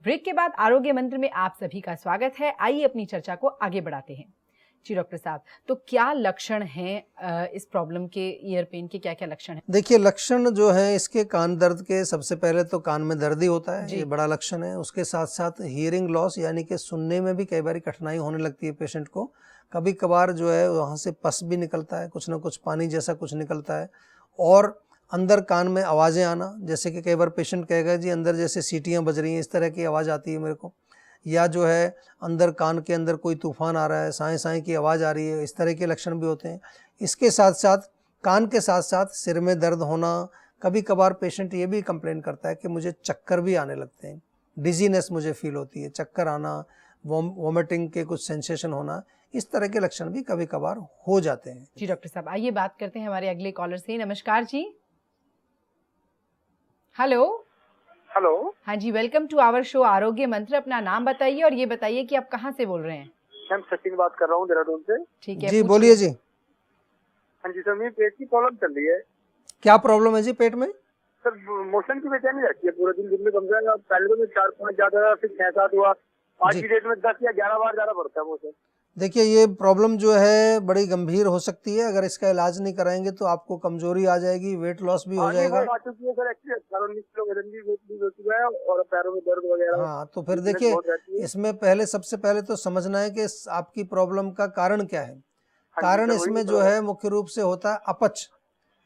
Break के बाद आरोग्य मंत्र में आप सभी का स्वागत है। आइए अपनी चर्चा को आगे बढ़ाते हैं। जी डॉक्टर साहब, तो क्या लक्षण हैं इस प्रॉब्लम के, ईयर पेन के क्या क्या लक्षण हैं? देखिए, लक्षण जो है इसके कान दर्द के, सबसे पहले तो कान में दर्द ही होता है, ये बड़ा लक्षण है। उसके साथ साथ हियरिंग लॉस यानी कि सुनने में भी कई बार कठिनाई होने लगती है पेशेंट को। कभी कभार जो है वहाँ से पस भी निकलता है, कुछ ना कुछ पानी जैसा कुछ निकलता है। और अंदर कान में आवाज़ें आना, जैसे कि कई बार पेशेंट कहेगा जी अंदर जैसे सीटियाँ बज रही हैं, इस तरह की आवाज़ आती है मेरे को। या जो है अंदर कान के अंदर कोई तूफान आ रहा है, साएं साएं की आवाज़ आ रही है, इस तरह के लक्षण भी होते हैं। इसके साथ साथ कान के साथ साथ सिर में दर्द होना, कभी कभार पेशेंट ये भी कंप्लेन करता है कि मुझे चक्कर भी आने लगते हैं, डिजीनेस मुझे फील होती है, चक्कर आना, वॉमिटिंग के कुछ सेंसेशन होना, इस तरह के लक्षण भी कभी कभार हो जाते हैं। जी डॉक्टर साहब, आइए बात करते हैं हमारे अगले कॉलर से। नमस्कार जी। हेलो। हाँ जी, वेलकम टू आवर शो आरोग्य मंत्र। अपना नाम बताइए और ये बताइए कि आप कहाँ से बोल रहे हैं? मैं सचिन बात कर रहा हूँ देहरादून से। ठीक है जी, बोलिए जी। हाँ जी सर, मेरी पेट की प्रॉब्लम चल रही है। क्या प्रॉब्लम है जी पेट में? सर मोशन की बेचैनी रहती है पूरे दिन में, कम से कम पहले तो मैं 4-5 ज्यादा, फिर 6-7 हुआ, आज की डेट में 10 या 11 बार ज्यादा बढ़ता है मोशन। देखिए, ये प्रॉब्लम जो है बड़ी गंभीर हो सकती है। अगर इसका इलाज नहीं कराएंगे तो आपको कमजोरी आ जाएगी, वेट लॉस भी हो जाएगा। आ चुकी है सर, एक्चुअली 18-19 किलो वजन भी हो चुका है और पैरों में दर्द वगैरह। हाँ, तो फिर देखिए, इसमें सबसे पहले तो समझना है कि आपकी प्रॉब्लम का कारण क्या है। कारण इसमें जो है मुख्य रूप से होता है अपच।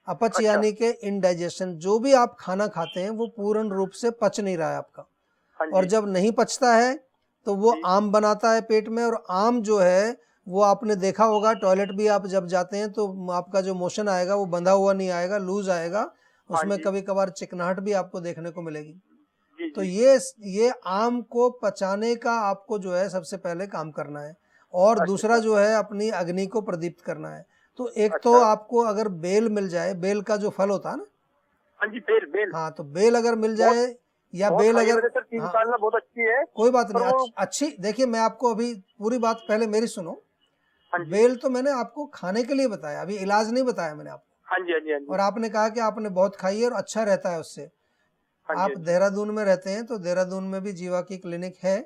अपच यानी कि इनडाइजेशन। जो भी आप खाना खाते हैं वो पूर्ण रूप से पच नहीं रहा है आपका, और जब नहीं पचता है तो वो आम बनाता है पेट में। और आम जो है वो आपने देखा होगा, टॉयलेट भी आप जब जाते हैं तो आपका जो मोशन आएगा वो बंधा हुआ नहीं आएगा, लूज आएगा। उसमें कभी कभार चिकनाहट भी आपको देखने को मिलेगी। तो ये आम को पचाने का आपको जो है सबसे पहले काम करना है। और दूसरा जो है अपनी अग्नि को प्रदीप्त करना है। तो एक तो आपको अगर बेल मिल जाए, बेल का जो फल होता है ना, हाँ जी, बेल। हाँ, तो बेल अगर मिल जाए, या बेल अगर, हाँ, बहुत अच्छी है, कोई बात नहीं, अच्छी। देखिए, मैं आपको अभी पूरी बात पहले मेरी सुनो। बेल तो मैंने आपको खाने के लिए बताया, अभी इलाज नहीं बताया मैंने आपको। हाँ जी, हाँ जी, हाँ जी। और आपने कहा कि आपने बहुत खाई है और अच्छा रहता है उससे। आप देहरादून में रहते हैं तो देहरादून में भी जीवा की क्लिनिक है,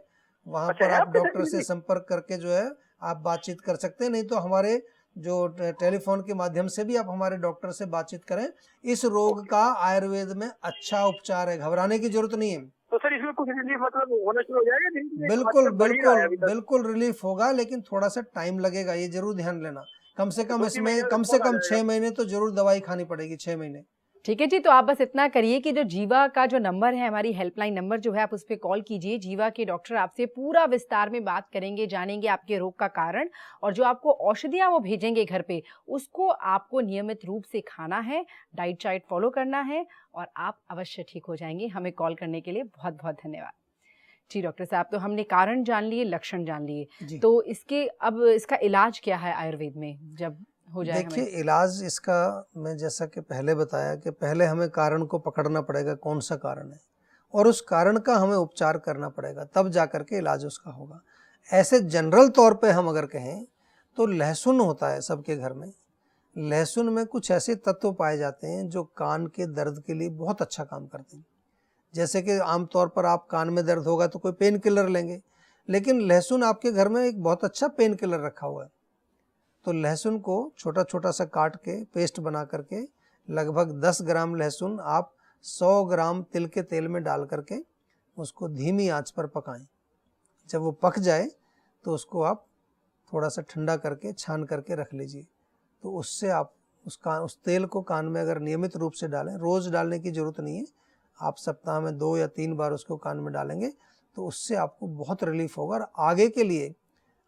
वहां पर आप डॉक्टर से संपर्क करके जो है आप बातचीत कर सकते हैं। नहीं तो हमारे जो टेलीफोन के माध्यम से भी आप हमारे डॉक्टर से बातचीत करें। इस रोग का आयुर्वेद में अच्छा उपचार है, घबराने की जरूरत नहीं है। तो सर इसमें कुछ रिलीफ मतलब होना शुरू हो जाएगा? बिल्कुल रिलीफ होगा, लेकिन थोड़ा सा टाइम लगेगा, ये जरूर ध्यान लेना। कम से कम इसमें कम से कम 6 महीने तो जरूर दवाई खानी पड़ेगी, 6 महीने। ठीक है जी, तो आप बस इतना करिए कि जो जीवा का जो नंबर है, हमारी हेल्पलाइन नंबर जो है, आप उस पर कॉल कीजिए। जीवा के डॉक्टर आपसे पूरा विस्तार में बात करेंगे, जानेंगे आपके रोग का कारण, और जो आपको औषधियां वो भेजेंगे घर पे, उसको आपको नियमित रूप से खाना है, डाइट चार्ट फॉलो करना है, और आप अवश्य ठीक हो जाएंगे। हमें कॉल करने के लिए बहुत बहुत धन्यवाद। जी डॉक्टर साहब, तो हमने कारण जान लिए, लक्षण जान लिए, तो इसका इलाज क्या है आयुर्वेद में जब हो जाए? देखिए, इलाज इसका मैं जैसा कि पहले बताया कि पहले हमें कारण को पकड़ना पड़ेगा, कौन सा कारण है, और उस कारण का हमें उपचार करना पड़ेगा, तब जा करके इलाज उसका होगा। ऐसे जनरल तौर पे हम अगर कहें तो लहसुन होता है सबके घर में। लहसुन में कुछ ऐसे तत्व पाए जाते हैं जो कान के दर्द के लिए बहुत अच्छा काम करते हैं। जैसे कि आमतौर पर आप कान में दर्द होगा तो कोई पेन किलर लेंगे, लेकिन लहसुन आपके घर में एक बहुत अच्छा पेन किलर रखा हुआ है। तो लहसुन को छोटा छोटा सा काट के पेस्ट बना करके, लगभग 10 ग्राम लहसुन आप 100 ग्राम तिल के तेल में डाल करके उसको धीमी आंच पर पकाएं। जब वो पक जाए तो उसको आप थोड़ा सा ठंडा करके छान करके रख लीजिए। तो उससे आप उस तेल को कान में अगर नियमित रूप से डालें, रोज़ डालने की ज़रूरत नहीं है, आप सप्ताह में 2 या 3 बार उसको कान में डालेंगे तो उससे आपको बहुत रिलीफ होगा और आगे के लिए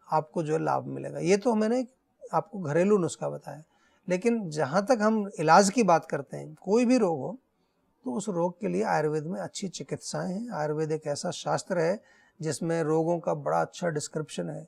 आपको जो लाभ मिलेगा। ये तो मैंने आपको घरेलू नुस्खा बताया, लेकिन जहाँ तक हम इलाज की बात करते हैं, कोई भी रोग हो तो उस रोग के लिए आयुर्वेद में अच्छी चिकित्साएं हैं। आयुर्वेद एक ऐसा शास्त्र है जिसमें रोगों का बड़ा अच्छा डिस्क्रिप्शन है,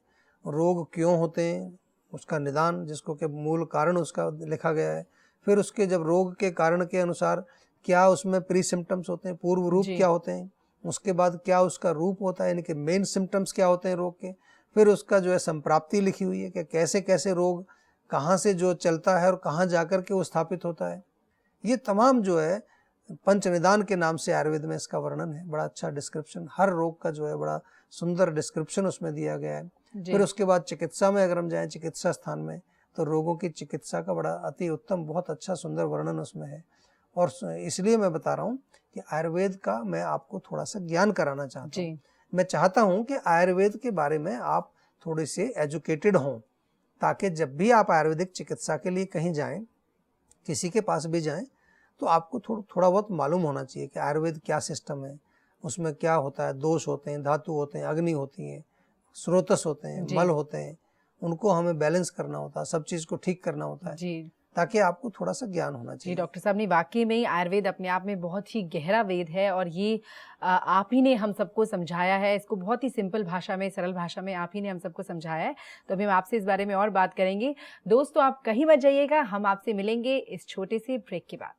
रोग क्यों होते हैं, उसका निदान, जिसको कि मूल कारण उसका लिखा गया है। फिर उसके जब रोग के कारण के अनुसार क्या उसमें प्री सिम्टम्स होते हैं, पूर्व रूप क्या होते हैं, उसके बाद क्या उसका रूप होता है, यानी कि मेन सिम्टम्स क्या होते हैं रोग के, फिर उसका जो है संप्राप्ति लिखी हुई है कि कैसे कैसे रोग कहाँ से जो चलता है और कहाँ जाकर के वो स्थापित होता है। ये तमाम जो है पंच निदान के नाम से आयुर्वेद में इसका वर्णन है, बड़ा अच्छा डिस्क्रिप्शन, हर रोग का जो है बड़ा सुंदर डिस्क्रिप्शन उसमें दिया गया है। फिर उसके बाद चिकित्सा में अगर हम जाएं, चिकित्सा स्थान में, तो रोगों की चिकित्सा का बड़ा अति उत्तम, बहुत अच्छा सुंदर वर्णन उसमें है। और इसलिए मैं बता रहा हूँ कि आयुर्वेद का मैं आपको थोड़ा सा ज्ञान कराना चाहता हूँ। मैं चाहता हूँ कि आयुर्वेद के बारे में आप थोड़े से एजुकेटेड हों, ताकि जब भी आप आयुर्वेदिक चिकित्सा के लिए कहीं जाएं, किसी के पास भी जाएं, तो आपको थोड़ा बहुत मालूम होना चाहिए कि आयुर्वेद क्या सिस्टम है, उसमें क्या होता है, दोष होते हैं, धातु होते हैं, अग्नि होती है, स्रोतस होते हैं, मल होते हैं, उनको हमें बैलेंस करना होता है, सब चीज़ को ठीक करना होता है, ताकि आपको थोड़ा सा ज्ञान होना चाहिए। जी डॉक्टर साहब ने वाकई में आयुर्वेद अपने आप में बहुत ही गहरा वेद है, और ये आप ही ने हम सबको समझाया है, इसको बहुत ही सिंपल भाषा में, सरल भाषा में आप ही ने हम सबको समझाया है। तो अभी हम आपसे इस बारे में और बात करेंगे। दोस्तों, आप कहीं मत जाइएगा, हम आपसे मिलेंगे इस छोटे से ब्रेक के बाद।